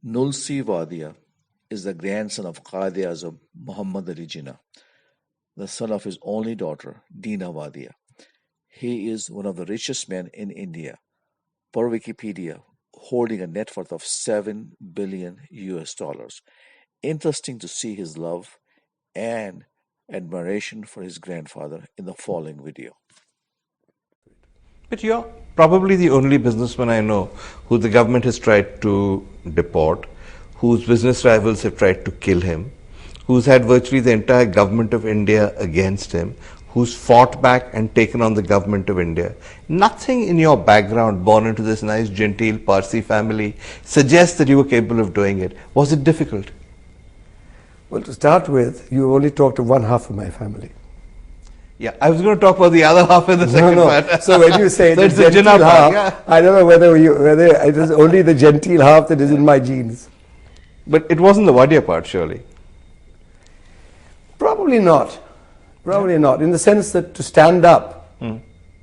Nuslia Wadia is the grandson of Qaadi Azam Muhammad Ali Jinnah, the son of his only daughter, Dina Wadia. He is one of the richest men in India, per Wikipedia, holding a net worth of 7 billion US dollars. Interesting to see his love and admiration for his grandfather in the following video. But you're probably the only businessman I know who the government has tried to deport, whose business rivals have tried to kill him, who's had virtually the entire government of India against him, who's fought back and taken on the government of India. Nothing in your background, born into this nice, genteel Parsi family, suggests that you were capable of doing it. Was it difficult? Well, to start with, you only talked to one half of my family. Yeah, I was going to talk about the other half in the second part. So when you say so the genteel half, yeah. I don't know whether it is only the genteel half that is in my genes. But it wasn't the Wadia part, surely? Probably not. Probably not. In the sense that to stand up,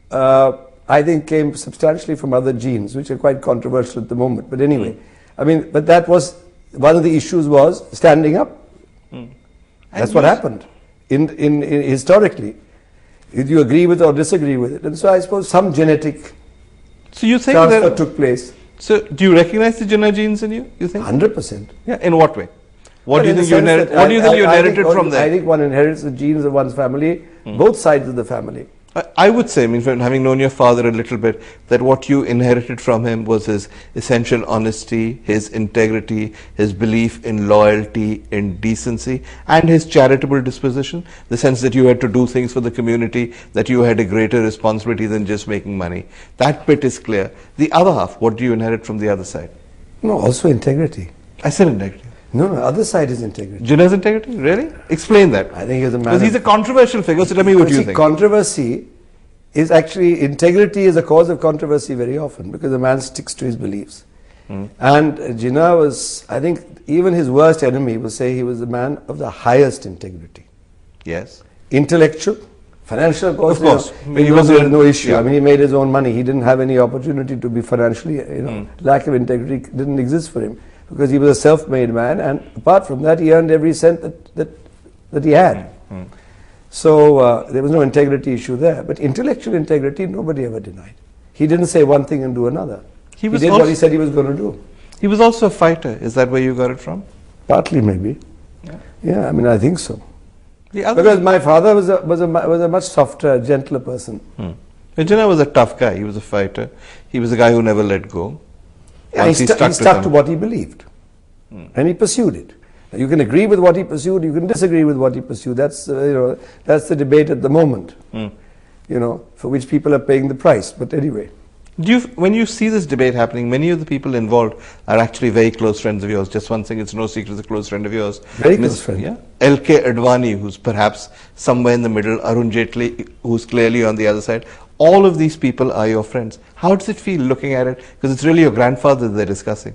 I think came substantially from other genes, which are quite controversial at the moment. But anyway, I mean, but that was, one of the issues was standing up. That's what happened in historically. Did you agree with it or disagree with it? And so I suppose some genetic transfer took place. So do you recognize the Jinnah genes in you, you think? 100%. Yeah, in what way? What do you think you inherited from them? I think one inherits the genes of one's family, both sides of the family. I would say, I mean, from having known your father a little bit, that what you inherited from him was his essential honesty, his integrity, his belief in loyalty, in decency, and his charitable disposition, the sense that you had to do things for the community, that you had a greater responsibility than just making money. That bit is clear. The other half, what do you inherit from the other side? No, also integrity. I said integrity. No, other side is integrity. Jinnah's integrity? Really? Explain that. I think he's a man. Because he's a controversial figure, so tell me what you think. Controversy is actually, integrity is a cause of controversy very often because the man sticks to his beliefs. And Jinnah was, I think, even his worst enemy will say he was a man of the highest integrity. Yes. Intellectual, financial, of course. He was no issue. Yeah. I mean, he made his own money. He didn't have any opportunity to be financially, lack of integrity didn't exist for him, because he was a self-made man, and apart from that, he earned every cent that he had. So there was no integrity issue there. But intellectual integrity, nobody ever denied. He didn't say one thing and do another. He did what he said he was going to do. He was also a fighter. Is that where you got it from? Partly, maybe. Yeah, I mean, I think so. Because my father was a much softer, gentler person. Jinnah was a tough guy. He was a fighter. He was a guy who never let go. He stuck to what he believed, and he pursued it. Now, you can agree with what he pursued, you can disagree with what he pursued. That's that's the debate at the moment, for which people are paying the price. But anyway, when you see this debate happening, many of the people involved are actually very close friends of yours. Just one thing, it's no secret, it's a close friend of yours. Very close friend. Yeah, L.K. Advani, who's perhaps somewhere in the middle, Arun Jaitley, who's clearly on the other side. All of these people are your friends. How does it feel looking at it? Because it's really your grandfather they're discussing.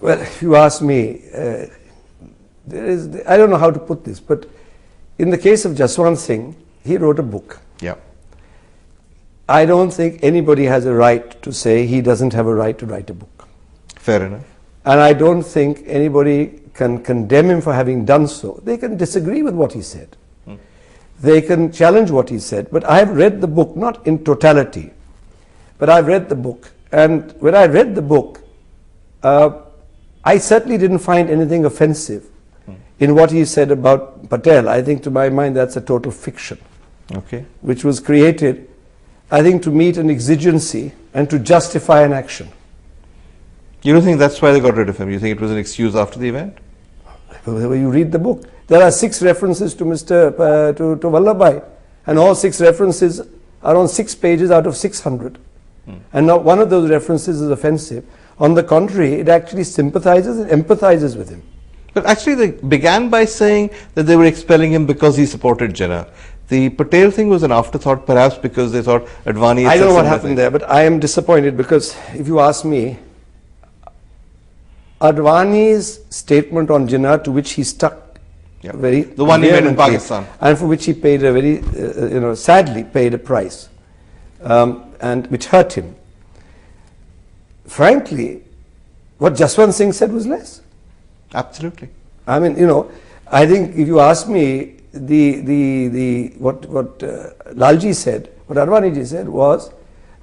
Well, if you ask me, I don't know how to put this, but in the case of Jaswant Singh, he wrote a book. Yeah. I don't think anybody has a right to say he doesn't have a right to write a book. Fair enough. And I don't think anybody can condemn him for having done so. They can disagree with what he said. They can challenge what he said, but I have read the book, not in totality, but I've read the book. And when I read the book, I certainly didn't find anything offensive in what he said about Patel. I think, to my mind, that's a total fiction, which was created, I think, to meet an exigency and to justify an action. You don't think that's why they got rid of him? You think it was an excuse after the event? When you read the book, there are 6 references to to Vallabhbhai, and all 6 references are on 6 pages out of 600. And not one of those references is offensive. On the contrary, it actually sympathizes and empathizes with him. But actually, they began by saying that they were expelling him because he supported Jinnah. The Patel thing was an afterthought, perhaps because they thought Advani... I don't know what happened there, but I am disappointed because, if you ask me, Advani's statement on Jinnah, to which he stuck very... The one he made in Pakistan. And for which he paid a very, sadly paid a price, and which hurt him. Frankly, what Jaswant Singh said was less. Absolutely. I mean, I think if you ask me, what Lalji said, what Advaniji said was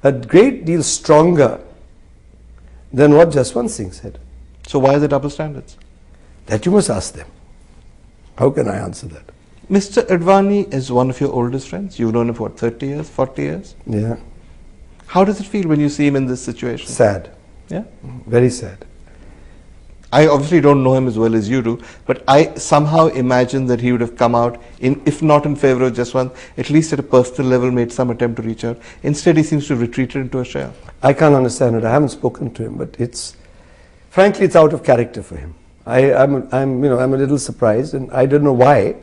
a great deal stronger than what Jaswant Singh said. So why are the double standards? That you must ask them. How can I answer that? Mr. Advani is one of your oldest friends. You've known him for what, 30 years, 40 years? Yeah. How does it feel when you see him in this situation? Sad. Yeah? Very sad. I obviously don't know him as well as you do, but I somehow imagine that he would have come out, if not in favor of Jaswant, at least at a personal level made some attempt to reach out. Instead, he seems to have retreated into a shell. I can't understand it. I haven't spoken to him, but frankly, it's out of character for him. I'm a little surprised, and I don't know why.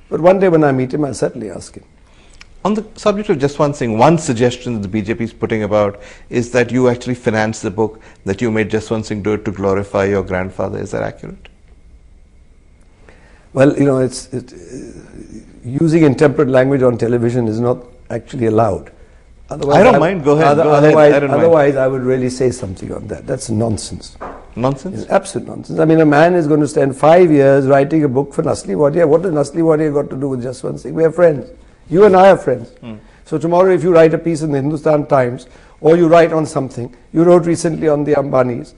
But one day when I meet him, I'll certainly ask him. On the subject of Jaswant Singh, one suggestion that the BJP is putting about is that you actually financed the book, that you made Jaswant Singh do it to glorify your grandfather. Is that accurate? Well, using intemperate language on television is not actually allowed. Otherwise, I don't mind. Go ahead. Otherwise, I would really say something on that. That's nonsense. Nonsense? It's absolute nonsense. I mean, a man is going to spend 5 years writing a book for Nuslia Wadia. What has Nuslia Wadia got to do with Jaswant Singh? We are friends. You and I are friends. So tomorrow if you write a piece in the Hindustan Times or you write on something, you wrote recently on the Ambanis.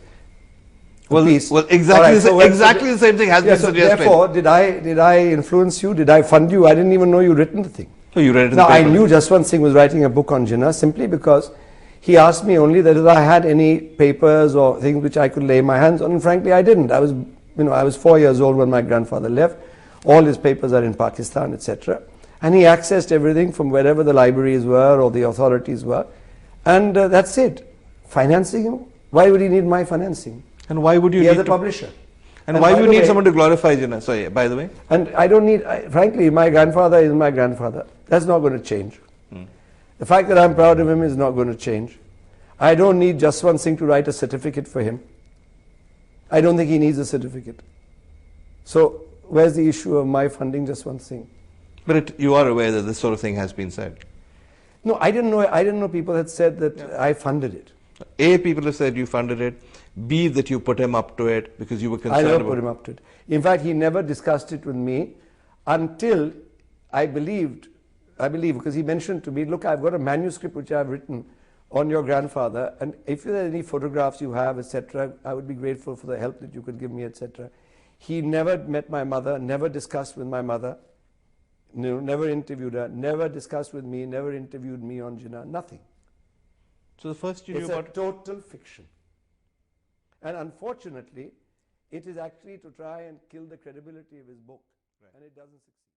Well, exactly the same thing has been suggested. Therefore, did I influence you? Did I fund you? I didn't even know you written the thing. So you read it in Now, the I paper. knew Jaswant Singh was writing a book on Jinnah simply because he asked me only that if I had any papers or things which I could lay my hands on, and frankly, I didn't. I was 4 years old when my grandfather left. All his papers are in Pakistan, etc. And he accessed everything from wherever the libraries were or the authorities were. And that's it. Financing him? Why would he need my financing? And why would you He need is a publisher. And why would you need someone to glorify Jinnah? So, by the way. And I don't need, frankly, my grandfather is my grandfather. That's not going to change. The fact that I'm proud of him is not going to change. I don't need Jaswant Singh to write a certificate for him. I don't think he needs a certificate. So, where's the issue of my funding Jaswant Singh? But you are aware that this sort of thing has been said. No, I didn't know people had said that I funded it. A, people have said you funded it. B, that you put him up to it because you were concerned I never put him up to it. In fact, he never discussed it with me until I believe, because he mentioned to me, look, I've got a manuscript which I've written on your grandfather, and if there are any photographs you have, etc., I would be grateful for the help that you could give me, etc. He never met my mother, never discussed with my mother, never interviewed her, never discussed with me, never interviewed me on Jinnah, nothing. So the first you knew It's about... a total fiction. And unfortunately, it is actually to try and kill the credibility of his book, and it doesn't succeed.